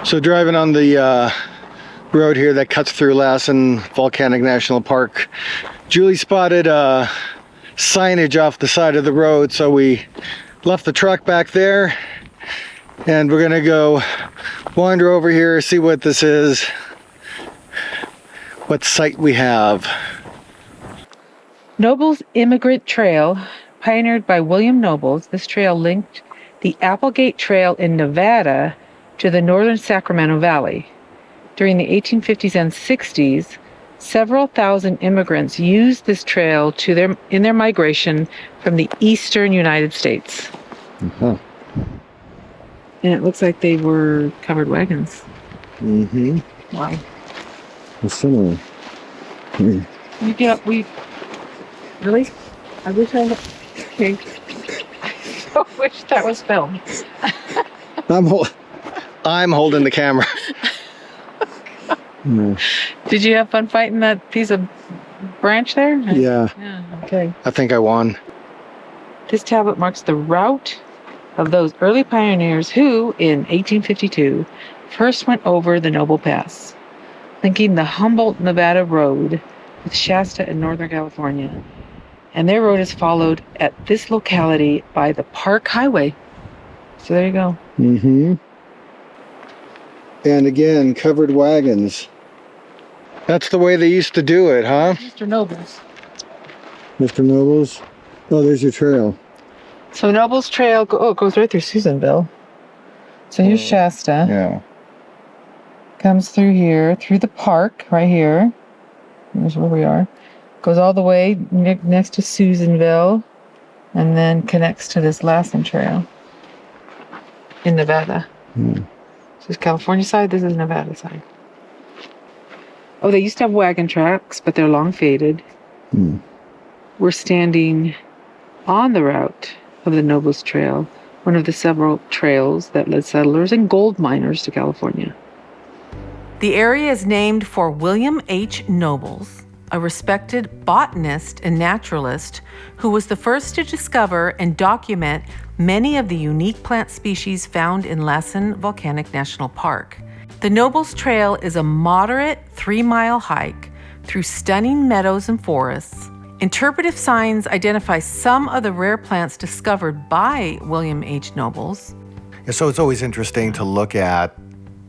So driving on the road here that cuts through Lassen Volcanic National Park, Julie spotted signage off the side of the road, so we left the truck back there and we're gonna go wander over here, see what this is, what site we have. Noble's Immigrant Trail, pioneered by William Nobles. This trail linked the Applegate Trail in Nevada to the northern Sacramento Valley. During the 1850s and 60s, several thousand immigrants used this trail in their migration from the eastern United States. Uh-huh. And it looks like they were covered wagons. Mm-hmm. Wow. It's similar. Mm. Really? I wish I wish that was filmed. I'm holding the camera. No. Did you have fun fighting that piece of branch there? Yeah. Yeah, okay. I think I won. This tablet marks the route of those early pioneers who, in 1852, first went over the Noble Pass, linking the Humboldt, Nevada road with Shasta in Northern California. And their road is followed at this locality by the Park Highway. So there you go. Mm-hmm. And again, covered wagons. That's the way they used to do it, huh? Mr. Nobles. Mr. Nobles? Oh, there's your trail. So Nobles Trail, it goes right through Susanville. So here's Shasta. Yeah. Comes through here, through the park, right here. Here's where we are. Goes all the way next to Susanville, and then connects to this Lassen Trail in Nevada. This is California side, this is Nevada side. Oh, they used to have wagon tracks, but they're long faded. We're standing on the route of the Nobles Trail, one of the several trails that led settlers and gold miners to California. The area is named for William H. Nobles, a respected botanist and naturalist who was the first to discover and document many of the unique plant species found in Lassen Volcanic National Park. The Nobles Trail is a moderate 3-mile hike through stunning meadows and forests. Interpretive signs identify some of the rare plants discovered by William H. Nobles. So it's always interesting to look at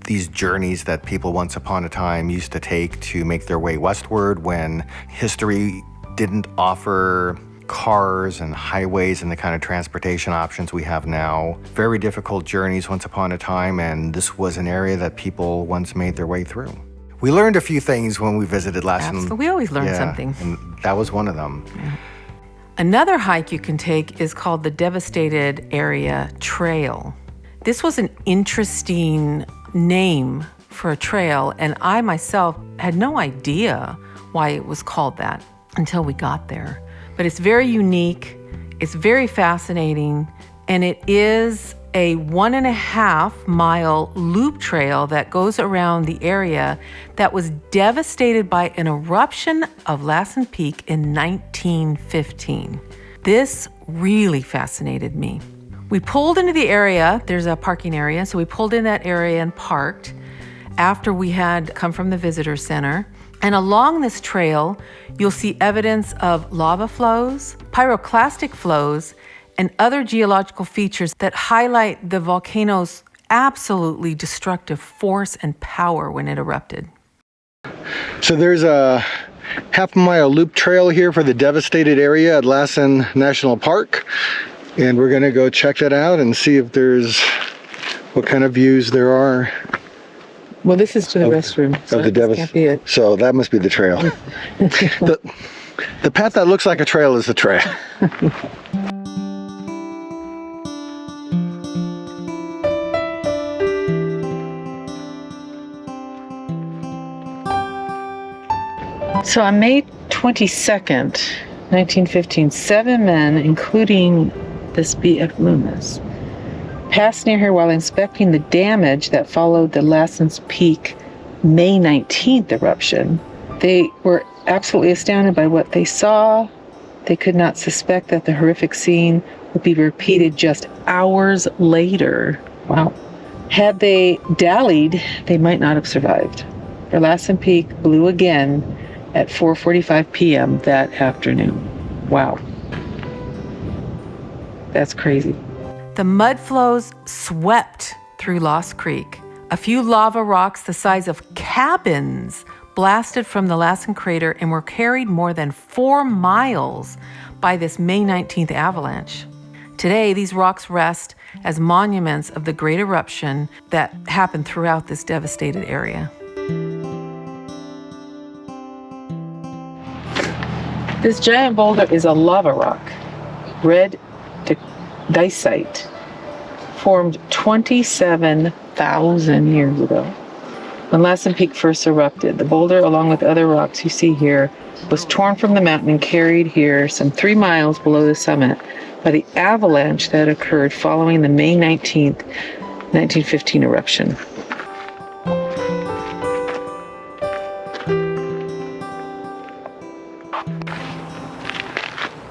these journeys that people once upon a time used to take to make their way westward when history didn't offer cars and highways and the kind of transportation options we have now. Very difficult journeys once upon a time, and this was an area that people once made their way through. We learned a few things when we visited Lassen. Absolutely. We always learn something. And that was one of them. Yeah. Another hike you can take is called the Devastated Area Trail. This was an interesting name for a trail, and I myself had no idea why it was called that until we got there. But it's very unique, it's very fascinating, and it is a 1.5-mile loop trail that goes around the area that was devastated by an eruption of Lassen Peak in 1915. This really fascinated me. We pulled into the area, there's a parking area, so we pulled in that area and parked after we had come from the visitor center. And along this trail, you'll see evidence of lava flows, pyroclastic flows, and other geological features that highlight the volcano's absolutely destructive force and power when it erupted. So there's a 1/2-mile loop trail here for the devastated area at Lassen National Park. And we're gonna go check that out and see if there's, what kind of views there are. Well, this is to the restroom, so of the this can't be it. So that must be the trail. the path that looks like a trail is the trail. So on May 22nd, 1915, 7 men, including this B.F. Loomis, passed near here while inspecting the damage that followed the Lassen's Peak May 19th eruption. They were absolutely astounded by what they saw. They could not suspect that the horrific scene would be repeated just hours later. Wow. Had they dallied, they might not have survived. For Lassen Peak blew again at 4:45 p.m. that afternoon. Wow. That's crazy. The mud flows swept through Lost Creek. A few lava rocks the size of cabins blasted from the Lassen crater and were carried more than 4 miles by this May 19th avalanche. Today, these rocks rest as monuments of the great eruption that happened throughout this devastated area. This giant boulder is a lava rock, red dicite, formed 27,000 years ago. When Lassen Peak first erupted, the boulder, along with other rocks you see here, was torn from the mountain and carried here some 3 miles below the summit by the avalanche that occurred following the May 19th, 1915 eruption.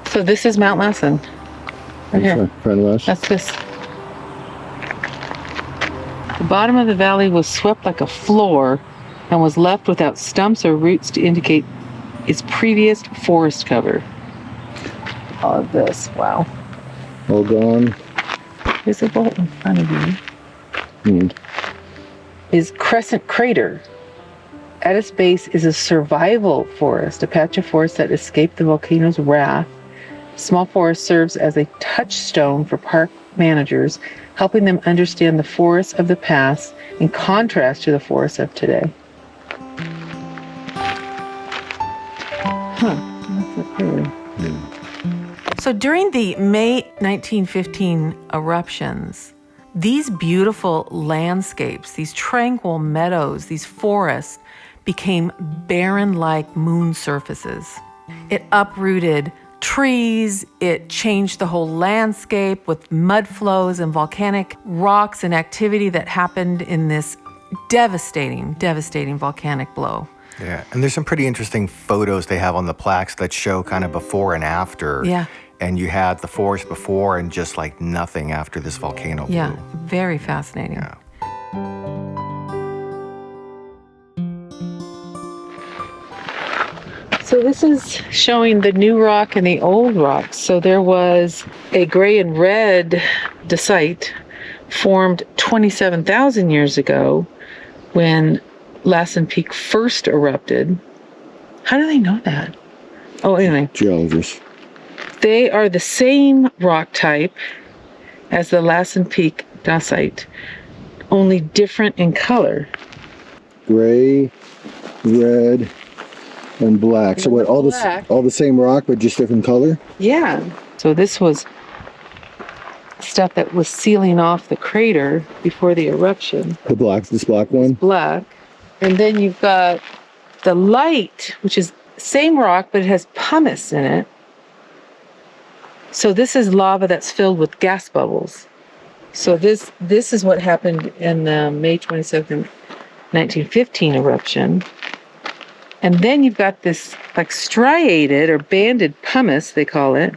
So this is Mount Lassen. Right here. That's this. The bottom of the valley was swept like a floor and was left without stumps or roots to indicate its previous forest cover. All of this, wow. All gone. Visible in front of you is Crescent Crater. At its base is a survival forest, a patch of forest that escaped the volcano's wrath. Small forest serves as a touchstone for park managers, helping them understand the forests of the past in contrast to the forests of today. So during the May 1915 eruptions, these beautiful landscapes, these tranquil meadows, these forests became barren-like moon surfaces. It uprooted trees, it changed the whole landscape with mud flows and volcanic rocks and activity that happened in this devastating volcanic blow. Yeah, and there's some pretty interesting photos they have on the plaques that show kind of before and after. Yeah. And you had the forest before and just like nothing after this volcano blew. Yeah, very fascinating. Yeah. So this is showing the new rock and the old rock. So there was a gray and red dacite formed 27,000 years ago when Lassen Peak first erupted. How do they know that? Oh, anyway. Geologists. They are the same rock type as the Lassen Peak dacite, only different in color. Gray, red, and black. So what? All the same rock, but just different color. Yeah. So this was stuff that was sealing off the crater before the eruption. This black one. Black, and then you've got the light, which is same rock, but it has pumice in it. So this is lava that's filled with gas bubbles. So this is what happened in the May 22nd, 1915 eruption. And then you've got this like striated or banded pumice, they call it.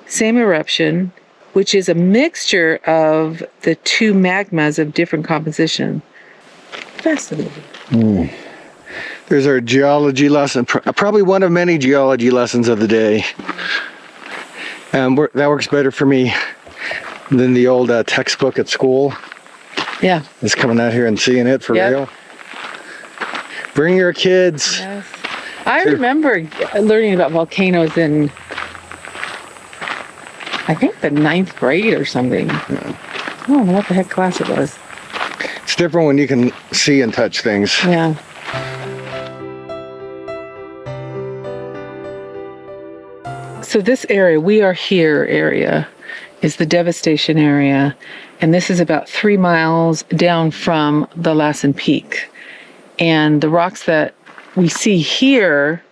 Same eruption, which is a mixture of the two magmas of different composition. Fascinating. There's our geology lesson, probably one of many geology lessons of the day. That works better for me than the old textbook at school. Yeah. Just coming out here and seeing it for real. Bring your kids. Yes. I remember learning about volcanoes in, I think, the 9th grade or something. Yeah. I don't know what the heck class it was. It's different when you can see and touch things. Yeah. So this area, we are here area, is the devastation area. And this is about 3 miles down from the Lassen Peak. And the rocks that we see here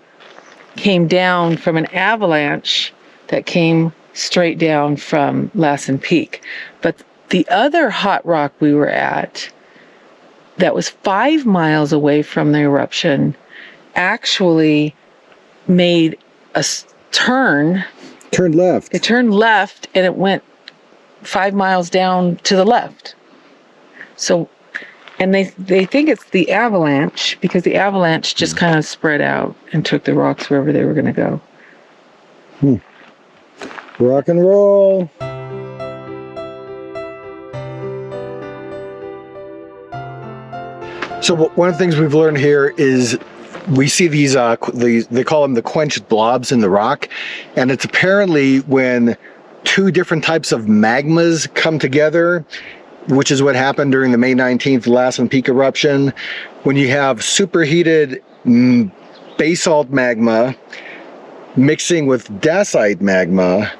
came down from an avalanche that came straight down from Lassen Peak. But the other hot rock we were at, that was 5 miles away from the eruption, actually made a turn. Turned left. It turned left and it went 5 miles down to the left. So, and they think it's the avalanche because the avalanche just kind of spread out and took the rocks wherever they were going to go. Rock and roll. So one of the things we've learned here is we see these they call them the quenched blobs in the rock, and it's apparently when two different types of magmas come together, which is what happened during the May 19th Lassen Peak eruption, when you have superheated basalt magma mixing with dacite magma,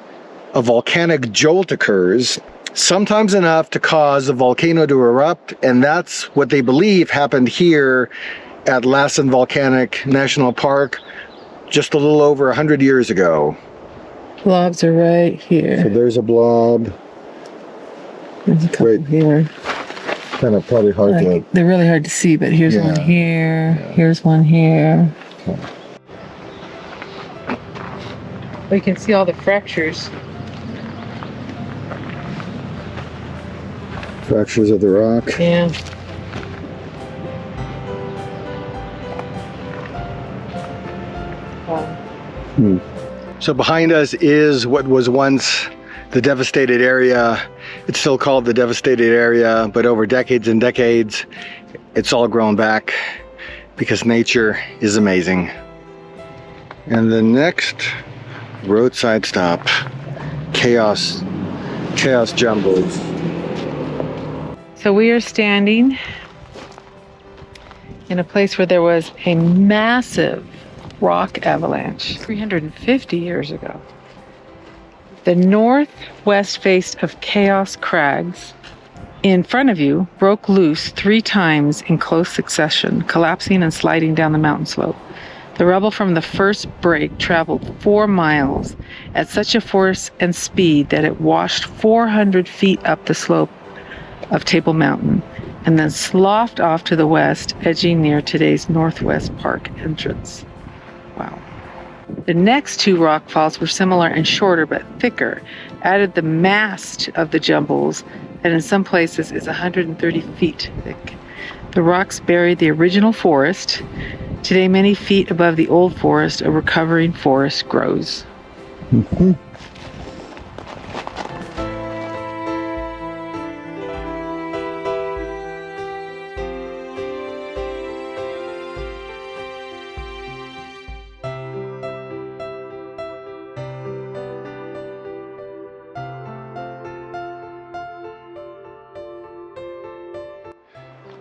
a volcanic jolt occurs, sometimes enough to cause a volcano to erupt, and that's what they believe happened here at Lassen Volcanic National Park just a little over 100 years ago. Blobs are right here. So there's a blob. There's a couple here. Kind of probably hard to... They're really hard to see, but here's one here. Yeah. Here's one here. Okay. Well, you can see all the fractures. Fractures of the rock. Yeah. Wow. So behind us is what was once the devastated area. It's still called the devastated area, but over decades and decades, it's all grown back because nature is amazing. And the next roadside stop, Chaos Jumbles. So we are standing in a place where there was a massive rock avalanche 350 years ago. The northwest face of Chaos Crags in front of you broke loose 3 times in close succession, collapsing and sliding down the mountain slope. The rubble from the first break traveled 4 miles at such a force and speed that it washed 400 feet up the slope of Table Mountain and then sloughed off to the west, edging near today's Northwest Park entrance. Wow. The next 2 rock falls were similar and shorter but thicker, added the mast of the jumbles, and in some places is 130 feet thick. The rocks buried the original forest. Today, many feet above the old forest, a recovering forest grows. Mm-hmm.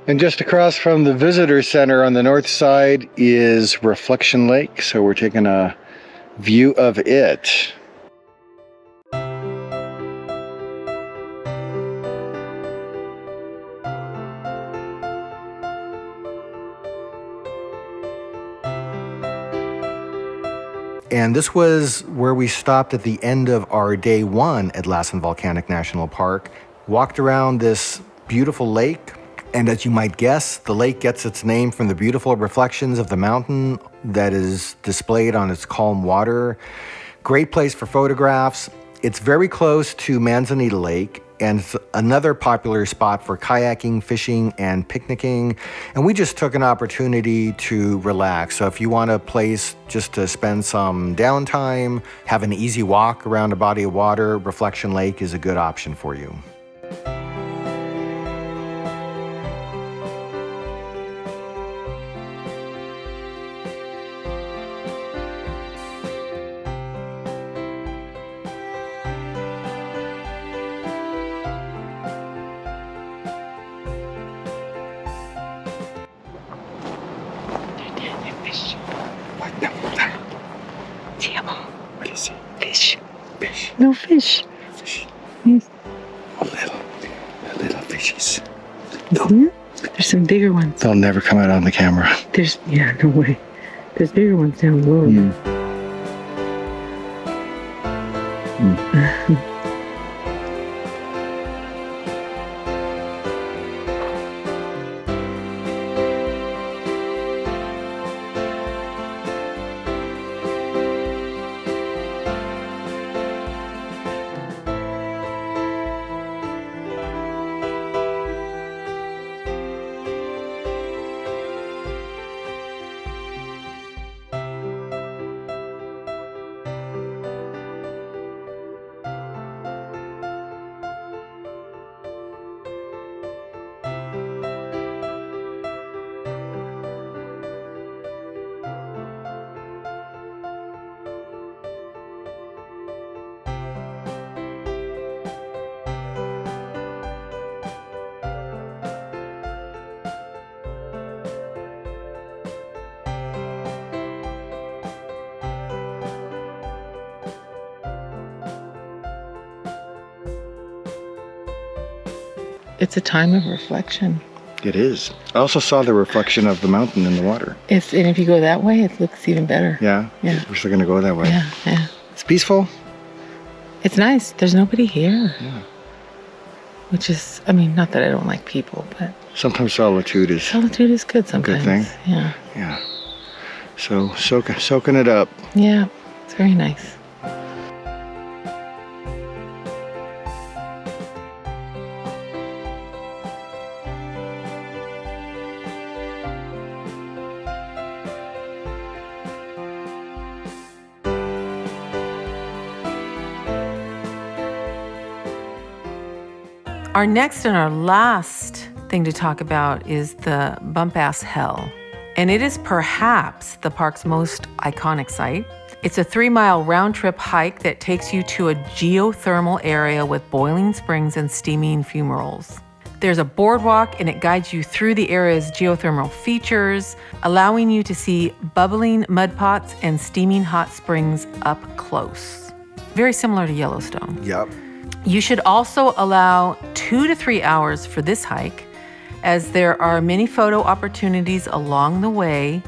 And just across from the visitor center on the north side is Reflection Lake, so we're taking a view of it. And this was where we stopped at the end of our day 1 at Lassen Volcanic National Park. Walked around this beautiful lake. And as you might guess, the lake gets its name from the beautiful reflections of the mountain that is displayed on its calm water. Great place for photographs. It's very close to Manzanita Lake, and it's another popular spot for kayaking, fishing, and picnicking. And we just took an opportunity to relax. So if you want a place just to spend some downtime, have an easy walk around a body of water, Reflection Lake is a good option for you. Fish. Fish. No fish. Fish. Yes. A little fishes. No. There's some bigger ones. They'll never come out on the camera. No way. There's bigger ones down below. it's a time of reflection. It is. I also saw the reflection of the mountain in the water. And if you go that way, it looks even better. Yeah? Yeah. We're still going to go that way. Yeah. It's peaceful. It's nice. There's nobody here. Yeah. Which is, I mean, not that I don't like people, but Sometimes solitude is solitude is good sometimes. thing. Yeah. Yeah. So soaking it up. Yeah. It's very nice. Our next and our last thing to talk about is the Bumpass Hell. And it is perhaps the park's most iconic site. It's a 3-mile round-trip hike that takes you to a geothermal area with boiling springs and steaming fumaroles. There's a boardwalk and it guides you through the area's geothermal features, allowing you to see bubbling mud pots and steaming hot springs up close. Very similar to Yellowstone. Yep. You should also allow 2 to 3 hours for this hike, as there are many photo opportunities along the way,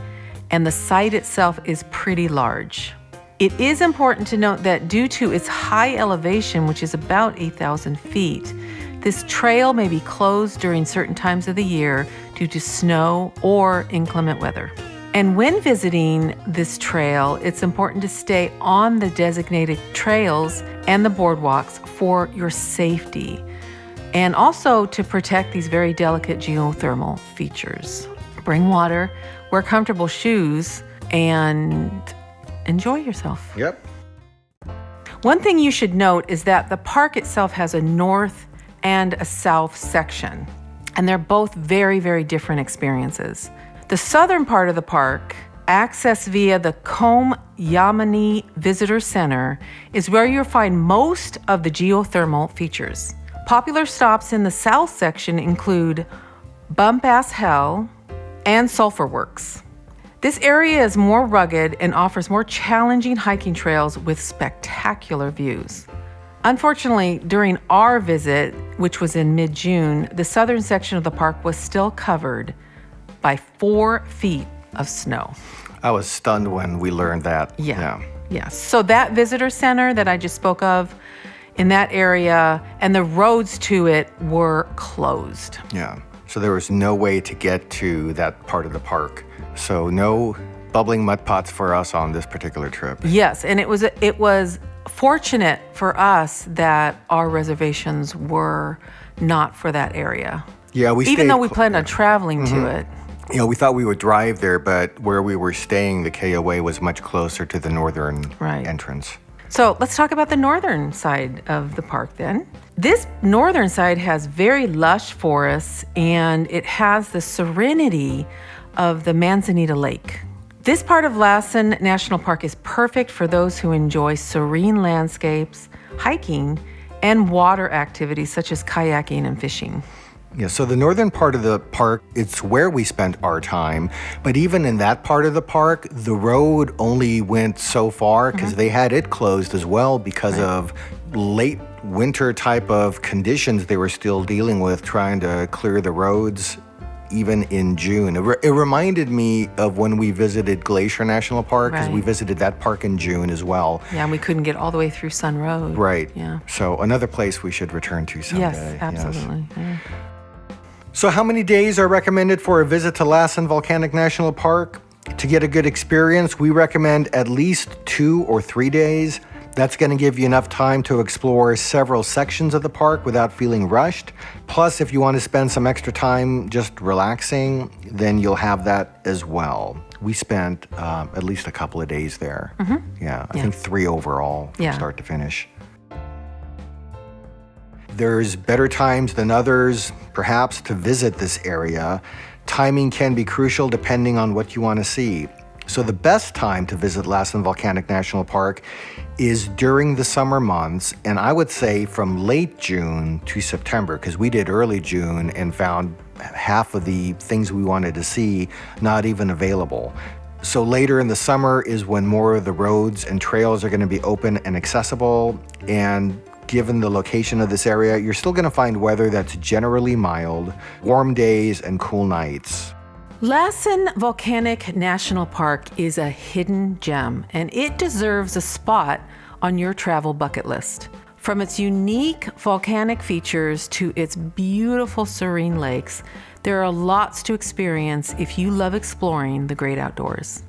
and the site itself is pretty large. It is important to note that due to its high elevation, which is about 8,000 feet, this trail may be closed during certain times of the year due to snow or inclement weather. And when visiting this trail, it's important to stay on the designated trails and the boardwalks for your safety, and also to protect these very delicate geothermal features. Bring water, wear comfortable shoes, and enjoy yourself. Yep. One thing you should note is that the park itself has a north and a south section, and they're both very, very different experiences. The southern part of the park, accessed via the Combe Yamani Visitor Center, is where you'll find most of the geothermal features. Popular stops in the south section include Bumpass Hell and Sulphur Works. This area is more rugged and offers more challenging hiking trails with spectacular views. Unfortunately, during our visit, which was in mid-June, the southern section of the park was still covered by 4 feet of snow. I was stunned when we learned that. Yeah. So that visitor center that I just spoke of, in that area, and the roads to it were closed. Yeah. So there was no way to get to that part of the park. So no bubbling mud pots for us on this particular trip. Yes, and it was fortunate for us that our reservations were not for that area. Yeah, even though we planned on traveling to it. You know, we thought we would drive there, but where we were staying, the KOA was much closer to the northern entrance. So let's talk about the northern side of the park then. This northern side has very lush forests, and it has the serenity of the Manzanita Lake. This part of Lassen National Park is perfect for those who enjoy serene landscapes, hiking, and water activities such as kayaking and fishing. Yeah, so the northern part of the park, it's where we spent our time. But even in that part of the park, the road only went so far because they had it closed as well because of late winter type of conditions they were still dealing with, trying to clear the roads even in June. It reminded me of when we visited Glacier National Park, because we visited that park in June as well. Yeah, and we couldn't get all the way through Sun Road. Right. Yeah. So another place we should return to someday. Yes, absolutely. Yes. Yeah. So how many days are recommended for a visit to Lassen Volcanic National Park? To get a good experience, we recommend at least 2 or 3 days. That's going to give you enough time to explore several sections of the park without feeling rushed. Plus, if you want to spend some extra time just relaxing, then you'll have that as well. We spent at least a couple of days there. Yeah, I think 3 overall from start to finish. There's better times than others, perhaps, to visit this area. Timing can be crucial depending on what you want to see. So the best time to visit Lassen Volcanic National Park is during the summer months, and I would say from late June to September, because we did early June and found half of the things we wanted to see not even available. So later in the summer is when more of the roads and trails are going to be open and accessible, and given the location of this area, you're still going to find weather that's generally mild, warm days and cool nights. Lassen Volcanic National Park is a hidden gem, and it deserves a spot on your travel bucket list. From its unique volcanic features to its beautiful serene lakes, there are lots to experience if you love exploring the great outdoors.